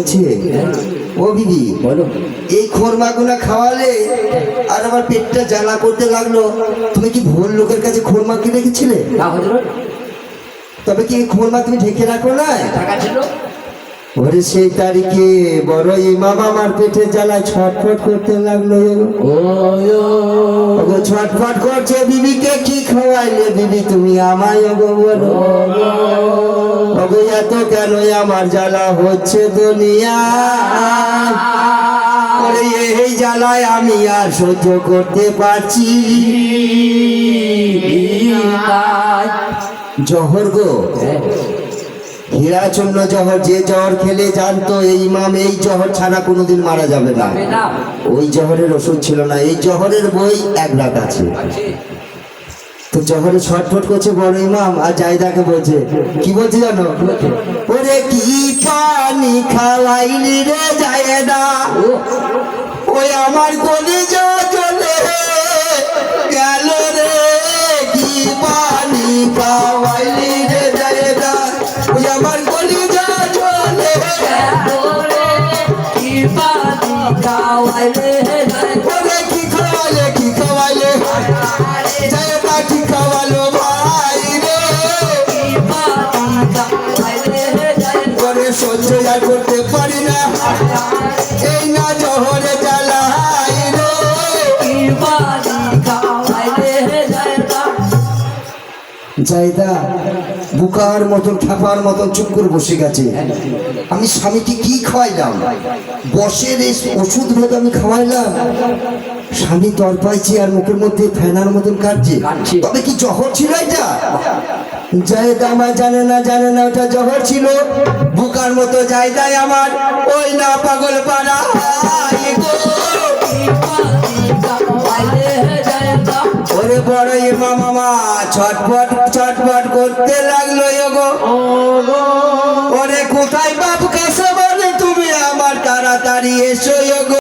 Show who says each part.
Speaker 1: বলছে ও বিবি
Speaker 2: বলো।
Speaker 1: এই খোরমাগুনা খাওয়ালে আর আমার পেটটা জ্বালা করতে লাগলো, তুমি কি ভোর লোকের কাছে খোরমা কিনে রেখেছিলে?
Speaker 2: না হজরত,
Speaker 1: তবে কি এই খোরমা তুমি ঢেকে রাখো না?
Speaker 2: টাকা ছিল।
Speaker 1: ওরে সেই তারিখে বড় ইমাম আমার পেটে জ্বালায় ছটফট করতে লাগলো।
Speaker 2: ও
Speaker 1: ওগো ছটফট করছে, বিবিকে কি খাওয়াইলে বিবি তুমি আমায়? ওগো বলো ওগো এত কেন আমার জ্বালা হচ্ছে দুনিয়া? ওরে এই জ্বালায় আমি আর সহ্য করতে পারছি। জহর গো, হীরাচন্ন জহর, যে জহর খেলে জানতো এই ইমাম এই জহর ছাড়া কোনোদিন মারা যাবে না, ওই জহরের ওষুধ ছিল না। এই জহরের বই এক রাত আছে। তো জহরে ছটফট করছে বড় ইমাম, আর জায়দাকে বলছে, কি বলছে জানো? ওরে কি পানি খাওয়াইলি রে জায়দা, ওই আমার কলিজা জ্বলে গেল রে। কি পানি খাওয়াইলি রে জায়দা, ওই আমার কলিজা জ্বলে গেল রে।
Speaker 2: কি পানি খাওয়াইলে,
Speaker 1: ওরে কি খাওয়াইলে, কি খাওয়াইলে জায়দা, কি খাওয়ালো ভাই রে।
Speaker 2: কি পানি খাওয়াইলে,
Speaker 1: ওরে সহ্য আর করতে পারি না, এই না জহরে জ্বালাই রে।
Speaker 2: কি পানি খাওয়াইলে
Speaker 1: জায়দা বুকার মতন খ্যাপার মতন চুপ করে বসে গেছে। আমি স্বামীকে কি খাওয়াইলাম? বসের এই ওষুধ রোদ আমি খাওয়াইলাম, স্বামী তর পাইছে আর মুখের মধ্যে ফেনার মতন কাটছে। তবে কি জহর ছিল এটা? জায়দা আমার জানে না, জানে না ওটা জহর ছিল। বুকার মতো জায়দায় আমার ওই না পাগল পাড়া। ওরে বড় ইমাম আমা ছটফট ছটফট করতে লাগলো। ওরে কোথায় বাপ কাছে বলে তুমি আমার, তাড়াতাড়ি এসো।